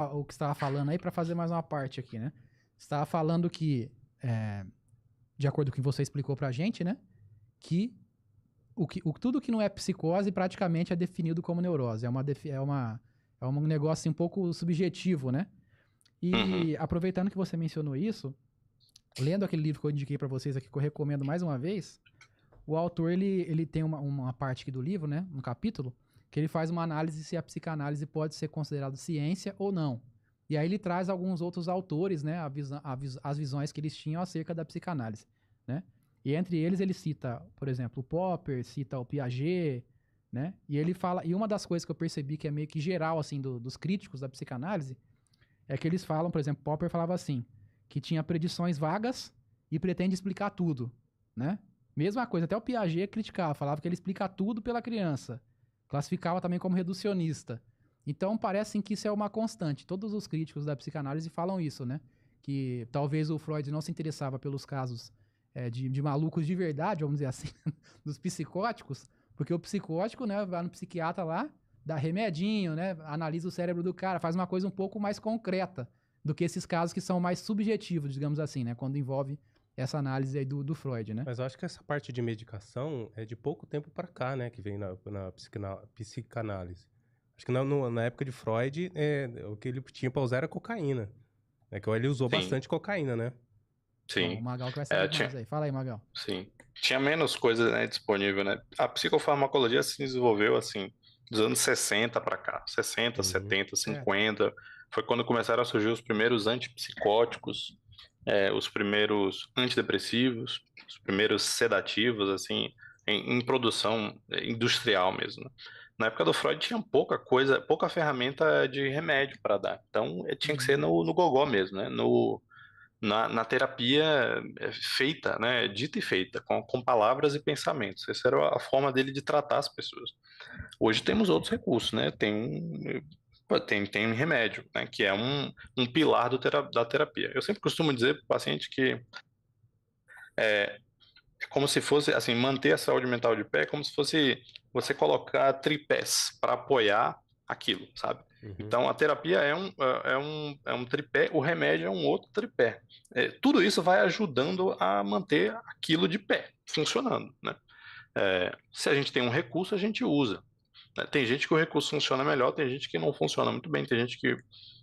o que você estava falando aí para fazer mais uma parte aqui, né? Você estava falando que, de acordo com o que você explicou pra gente, né? Que tudo que não é psicose praticamente é definido como neurose. É um negócio assim, um pouco subjetivo, né? Uhum. E aproveitando que você mencionou isso, lendo aquele livro que eu indiquei pra vocês aqui, que eu recomendo mais uma vez, o autor ele tem uma parte aqui do livro, né? Um capítulo, que ele faz uma análise se a psicanálise pode ser considerada ciência ou não. E aí ele traz alguns outros autores, né? As visões que eles tinham acerca da psicanálise, né? E entre eles ele cita, por exemplo, o Popper, cita o Piaget, né? E ele fala, e uma das coisas que eu percebi que é meio que geral assim dos críticos da psicanálise é que eles falam, por exemplo, Popper falava assim, que tinha predições vagas e pretende explicar tudo, né? Mesma coisa, até o Piaget criticava, falava que ele explica tudo pela criança. Classificava também como reducionista. Então parece que isso é uma constante. Todos os críticos da psicanálise falam isso, né? Que talvez o Freud não se interessava pelos casos de malucos de verdade, vamos dizer assim, dos psicóticos, porque o psicótico, né, vai no psiquiatra lá, dá remedinho, né, analisa o cérebro do cara, faz uma coisa um pouco mais concreta do que esses casos que são mais subjetivos, digamos assim, né, quando envolve essa análise aí do Freud, né? Mas eu acho que essa parte de medicação é de pouco tempo pra cá, né? Que vem na psicanálise. Acho que na época de Freud, o que ele tinha pra usar era cocaína. Né? Que ele usou Sim, bastante cocaína, né? Bom, o sim. Magal que vai saber É, mais aí. Fala aí, Magal. sim. Tinha menos coisa, né, disponível, né? A psicofarmacologia se desenvolveu, assim, dos anos 60 para cá. 60, Uhum. 70, Certo. 50. Foi quando começaram a surgir os primeiros antipsicóticos, os primeiros antidepressivos, os primeiros sedativos, assim, em produção industrial mesmo, né? Na época do Freud tinha pouca coisa, pouca ferramenta de remédio para dar. Então, tinha que ser Uhum. no gogó mesmo, né? Na terapia feita, né, dita e feita, com palavras e pensamentos. Essa era a forma dele de tratar as pessoas. Hoje temos outros recursos, né? Tem remédio, né, que é um pilar da terapia. Eu sempre costumo dizer para o paciente que é como se fosse, assim, manter a saúde mental de pé, é como se fosse você colocar tripés para apoiar aquilo, sabe? Uhum. Então, a terapia é um tripé, o remédio é um outro tripé. Tudo isso vai ajudando a manter aquilo de pé, funcionando, né? Se a gente tem um recurso, a gente usa, né? Tem gente que o recurso funciona melhor, tem gente que não funciona muito bem, tem gente que,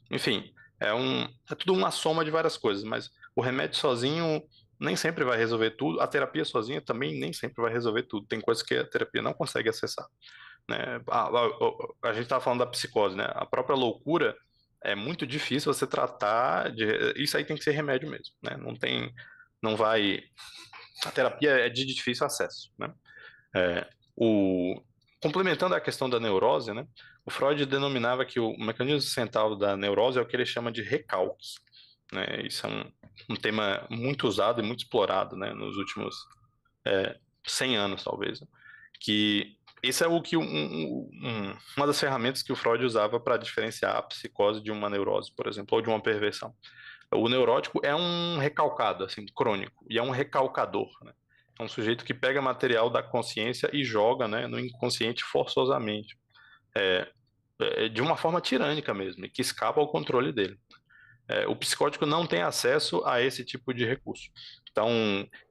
enfim, é tudo uma soma de várias coisas, mas o remédio sozinho nem sempre vai resolver tudo, a terapia sozinha também nem sempre vai resolver tudo, tem coisas que a terapia não consegue acessar, né? A gente estava falando da psicose, né? A própria loucura é muito difícil você tratar isso aí tem que ser remédio mesmo, né? Não vai, a terapia é de difícil acesso, né? É, o, Complementando a questão da neurose, né, o Freud denominava que o mecanismo central da neurose é o que ele chama de recalque. Né, isso é um tema muito usado e muito explorado, né, nos últimos 100 anos, talvez. Né, que esse é o que uma das ferramentas que o Freud usava para diferenciar a psicose de uma neurose, por exemplo, ou de uma perversão. O neurótico é um recalcado, assim, crônico, e é um recalcador, né? É um sujeito que pega material da consciência e joga, né, no inconsciente forçosamente, de uma forma tirânica mesmo, e que escapa ao controle dele. O psicótico não tem acesso a esse tipo de recurso. Então,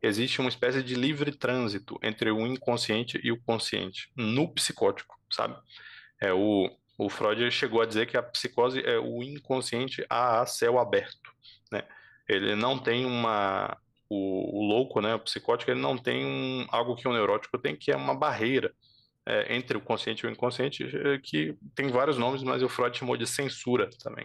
existe uma espécie de livre trânsito entre o inconsciente e o consciente no psicótico, sabe? O Freud chegou a dizer que a psicose é o inconsciente a céu aberto, né? Ele não tem o louco, né, o psicótico, ele não tem algo que o neurótico tem, que é uma barreira entre o consciente e o inconsciente, que tem vários nomes, mas o Freud chamou de censura também,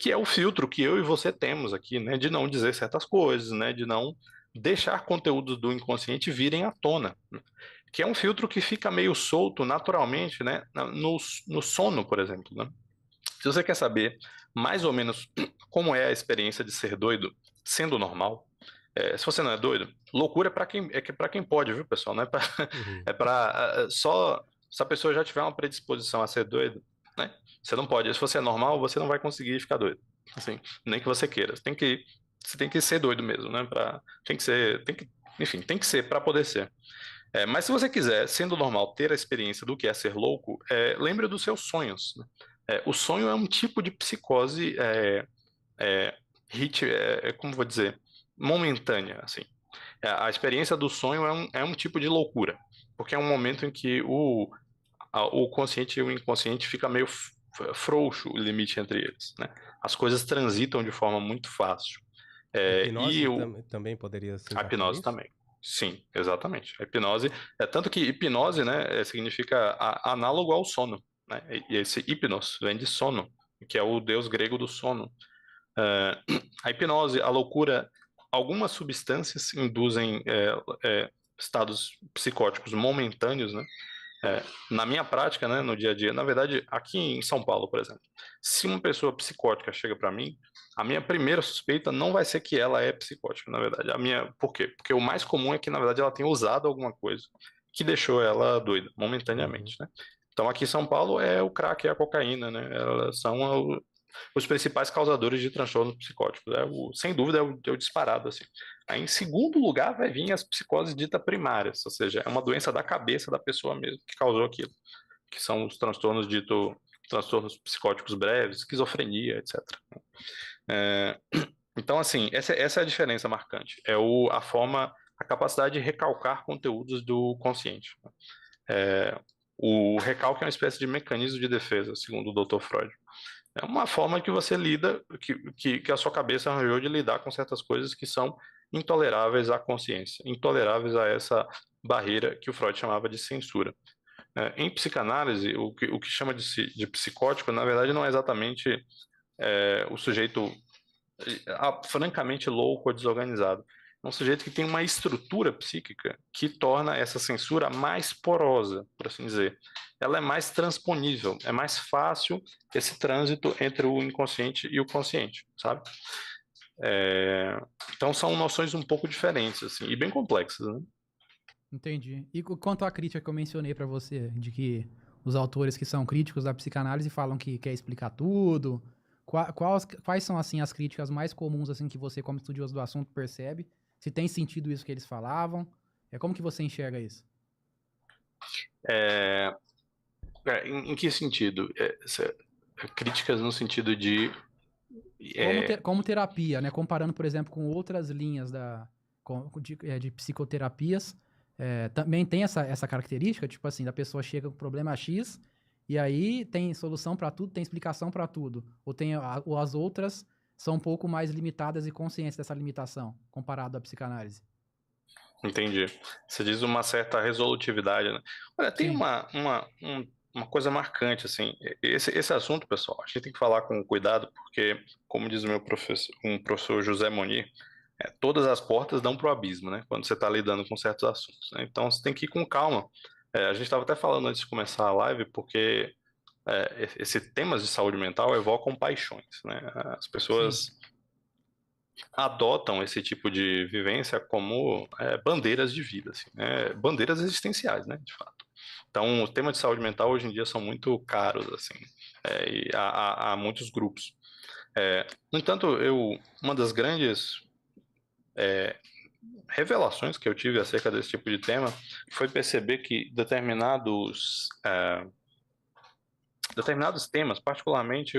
que é o filtro que eu e você temos aqui, né, de não dizer certas coisas, né, de não deixar conteúdos do inconsciente virem à tona, né, que é um filtro que fica meio solto naturalmente, né, no sono, por exemplo, né? Se você quer saber mais ou menos como é a experiência de ser doido sendo normal, se você não é doido, loucura para quem pode, viu, pessoal? Não é para Uhum. é para só se a pessoa já tiver uma predisposição a ser doido, né? Você não pode. Se você é normal, você não vai conseguir ficar doido. Assim, nem que você queira. Você tem que ser doido mesmo, né? Enfim, tem que ser para poder ser. Mas se você quiser, sendo normal, ter a experiência do que é ser louco, lembre dos seus sonhos, né? O sonho é um tipo de psicose, como vou dizer, momentânea, assim. A experiência do sonho é um tipo de loucura, porque é um momento em que o consciente e o inconsciente fica meio frouxo o limite entre eles, né? As coisas transitam de forma muito fácil. A hipnose E também poderia se a encaixar hipnose nisso? também. Sim, exatamente. A hipnose, tanto que hipnose, né, significa análogo ao sono, né? E esse hipnos vem de sono, que é o deus grego do sono. A hipnose, a loucura, algumas substâncias induzem estados psicóticos momentâneos, né? Na minha prática, né, no dia a dia, na verdade, aqui em São Paulo, por exemplo, se uma pessoa psicótica chega para mim, a minha primeira suspeita não vai ser que ela é psicótica, na verdade. Por quê? Porque o mais comum é que, na verdade, ela tenha usado alguma coisa que deixou ela doida, Uhum. momentaneamente, né? Então, aqui em São Paulo é o crack e a cocaína, né? Elas são os principais causadores de transtornos psicóticos. Sem dúvida, é o disparado, assim. Aí, em segundo lugar, vai vir as psicoses ditas primárias, ou seja, é uma doença da cabeça da pessoa mesmo que causou aquilo, que são os transtornos psicóticos breves, esquizofrenia, etc. Então, assim, essa é a diferença marcante. A capacidade de recalcar conteúdos do consciente. O recalque é uma espécie de mecanismo de defesa, segundo o Dr. Freud. É uma forma que você lida, que a sua cabeça arranjou de lidar com certas coisas que são intoleráveis à consciência, intoleráveis a essa barreira que o Freud chamava de censura. Em psicanálise, o que chama de psicótico, na verdade, não é exatamente o sujeito francamente louco ou desorganizado. É um sujeito que tem uma estrutura psíquica que torna essa censura mais porosa, por assim dizer. Ela é mais transponível, é mais fácil esse trânsito entre o inconsciente e o consciente, sabe? Então são noções um pouco diferentes, assim, e bem complexas, né? Entendi. E quanto à crítica que eu mencionei pra você, de que os autores que são críticos da psicanálise falam que quer explicar tudo, quais são, assim, as críticas mais comuns, assim, que você, como estudioso do assunto, percebe? Se tem sentido isso que eles falavam? Como que você enxerga isso? É, em que sentido? Críticas no sentido de... Como terapia, né? Comparando, por exemplo, com outras linhas de psicoterapias, também tem essa característica, tipo assim, da pessoa chega com problema X e aí tem solução pra tudo, tem explicação pra tudo. Ou as outras são um pouco mais limitadas e conscientes dessa limitação, comparado à psicanálise. Entendi. Você diz uma certa resolutividade, né? Olha, tem Sim. uma coisa marcante, assim, esse assunto, pessoal, a gente tem que falar com cuidado, porque, como diz o meu professor, professor José Monir, todas as portas dão para o abismo, né? Quando você está lidando com certos assuntos, né? Então, você tem que ir com calma. A gente estava até falando antes de começar a live, porque esse temas de saúde mental evocam paixões, né? As Sim. pessoas adotam esse tipo de vivência como bandeiras de vida, assim, né? Bandeiras existenciais, né, de fato. Então, os temas de saúde mental hoje em dia são muito caros, assim, e há muitos grupos. No entanto, uma das grandes revelações que eu tive acerca desse tipo de tema foi perceber que determinados temas, particularmente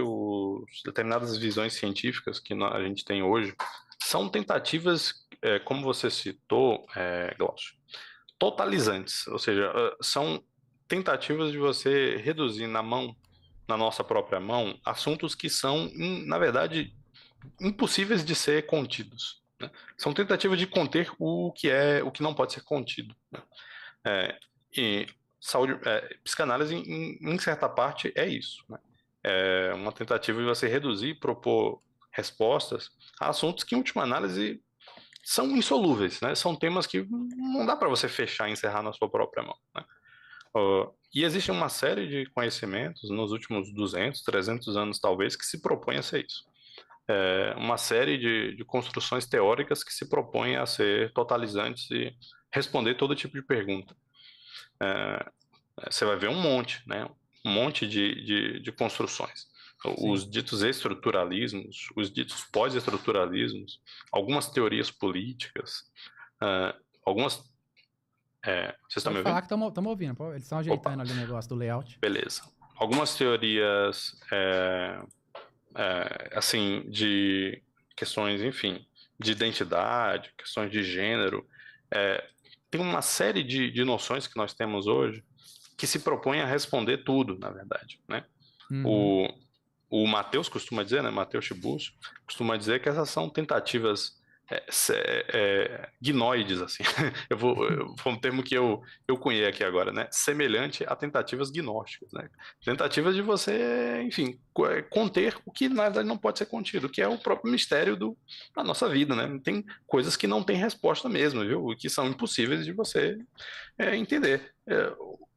determinadas visões científicas que a gente tem hoje, são tentativas, como você citou, Glaucio, totalizantes, ou seja, são tentativas de você reduzir na nossa própria mão, assuntos que são, na verdade, impossíveis de ser contidos, né? São tentativas de conter o que não pode ser contido, né? E psicanálise, em certa parte, é isso, né? É uma tentativa de você reduzir e propor respostas a assuntos que, em última análise, são insolúveis, né? São temas que não dá para você fechar e encerrar na sua própria mão, né? E existe uma série de conhecimentos nos últimos 200, 300 anos, talvez, que se propõem a ser isso. Uma série de construções teóricas que se propõem a ser totalizantes e responder todo tipo de pergunta. Você vai ver um monte, né? Um monte de construções. Sim. Os ditos estruturalismos, os ditos pós-estruturalismos, algumas teorias políticas, algumas. Vocês estão me Pode ouvindo? falar que estamos ouvindo. Eles estão Opa, ajeitando ali o negócio do layout. beleza. algumas teorias, assim, de questões, enfim, de identidade, questões de gênero. Tem uma série de noções que nós temos hoje que se propõem a responder tudo, na verdade, né? Uhum. O Matheus costuma dizer, né, Matheus Tiburcio, costuma dizer que essas são tentativas gnoides, assim. Foi um termo que eu cunhei aqui agora, né? Semelhante a tentativas gnósticas, né? Tentativas de você, enfim, conter o que na verdade não pode ser contido, que é o próprio mistério da nossa vida, né? Tem coisas que não têm resposta mesmo, viu? Que são impossíveis de você entender.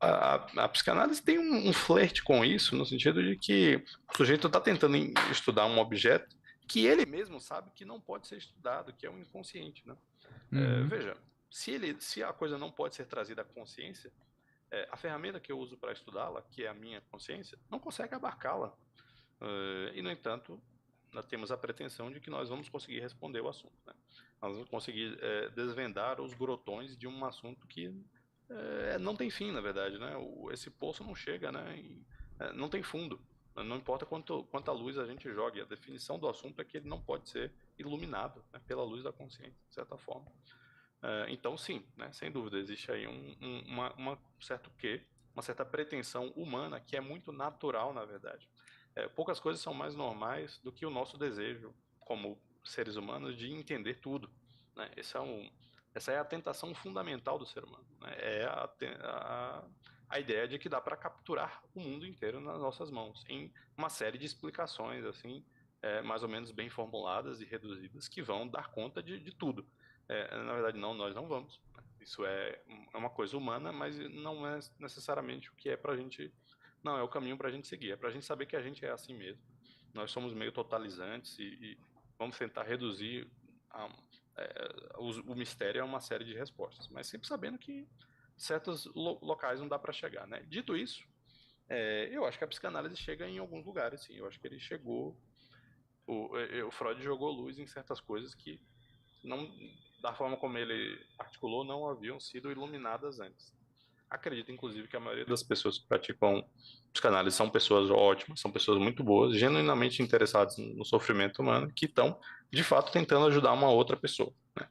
A psicanálise tem um flerte com isso, no sentido de que o sujeito está tentando estudar um objeto que ele mesmo sabe que não pode ser estudado, que é o inconsciente, né? Veja, se a coisa não pode ser trazida à consciência, a ferramenta que eu uso para estudá-la, que é a minha consciência, não consegue abarcá-la. E, no entanto, nós temos a pretensão de que nós vamos conseguir responder o assunto, né? Nós vamos conseguir desvendar os grotões de um assunto que não tem fim, na verdade, né? Esse poço não chega, né? Não tem fundo. Não importa quanta luz a gente jogue, a definição do assunto é que ele não pode ser iluminado, né, pela luz da consciência, de certa forma. Então, sim, né, sem dúvida, existe aí uma certa pretensão humana que é muito natural, na verdade. Poucas coisas são mais normais do que o nosso desejo, como seres humanos, de entender tudo, né? Essa é a tentação fundamental do ser humano, né? A ideia de que dá para capturar o mundo inteiro nas nossas mãos, em uma série de explicações, assim, mais ou menos bem formuladas e reduzidas, que vão dar conta de tudo. Na verdade, não, nós não vamos. Isso é uma coisa humana, mas não é necessariamente o que é pra gente. Não, é o caminho pra gente seguir. É pra gente saber que a gente é assim mesmo. Nós somos meio totalizantes e vamos tentar reduzir o mistério a uma série de respostas, mas sempre sabendo que certos locais não dá para chegar, né? Dito isso, eu acho que a psicanálise chega em alguns lugares, sim. Eu acho que ele chegou, o Freud jogou luz em certas coisas que não, da forma como ele articulou, não haviam sido iluminadas antes. Acredito, inclusive, que a maioria das pessoas que praticam psicanálise são pessoas ótimas, são pessoas muito boas, genuinamente interessadas no sofrimento humano, que estão, de fato, tentando ajudar uma outra pessoa, né?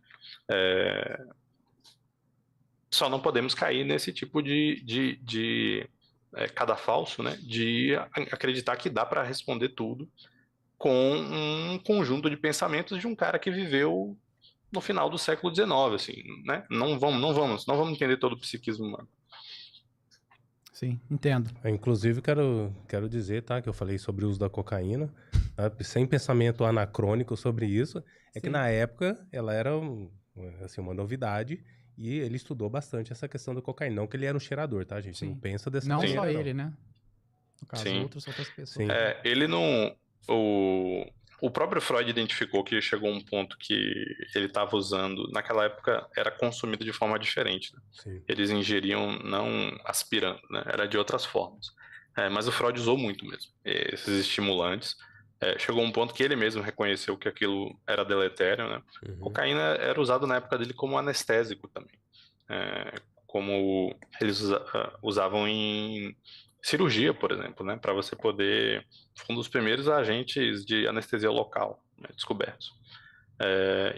Só não podemos cair nesse tipo de cadafalso, né? De acreditar que dá para responder tudo com um conjunto de pensamentos de um cara que viveu no final do século XIX, assim, né? Não vamos entender todo o psiquismo humano. Sim, entendo. Inclusive, quero dizer, tá, que eu falei sobre o uso da cocaína, tá, sem pensamento anacrônico sobre isso, que na época ela era assim, uma novidade e ele estudou bastante essa questão da cocaína. Não que ele era um cheirador, tá, gente? Sim. Não pensa dessa Não maneira, só ele, né? No caso, Sim. outras pessoas. Sim. Ele não... O próprio Freud identificou que chegou a um ponto que ele estava usando, naquela época era consumido de forma diferente, né? Sim. Eles ingeriam não aspirando, né? Era de outras formas. Mas o Freud usou muito mesmo esses estimulantes. Chegou a um ponto que ele mesmo reconheceu que aquilo era deletério, né? Uhum. Cocaína era usado na época dele como anestésico também. Como eles usavam em cirurgia, por exemplo, né? Para você poder... Foi um dos primeiros agentes de anestesia local, né, descobertos.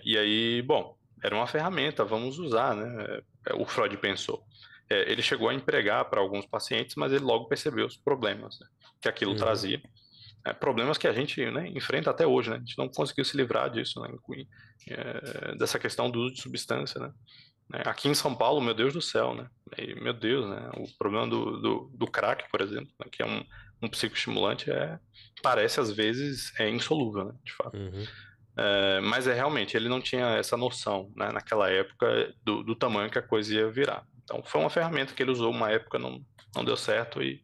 E aí, bom, era uma ferramenta, vamos usar, né? O Freud pensou. Ele chegou a empregar para alguns pacientes, mas ele logo percebeu os problemas, né, que aquilo trazia. Problemas que a gente, né, enfrenta até hoje, né? A gente não conseguiu se livrar disso, né? Dessa questão do uso de substância, né? Aqui em São Paulo, meu Deus do céu, né? Meu Deus, né? O problema do crack, por exemplo, né, que é um psicoestimulante, parece às vezes insolúvel, né? De fato. Uhum. Mas realmente, ele não tinha essa noção, né, naquela época do tamanho que a coisa ia virar. Então, foi uma ferramenta que ele usou uma época, não deu certo e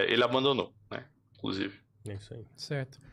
ele abandonou, né? Inclusive. É isso aí. Certo.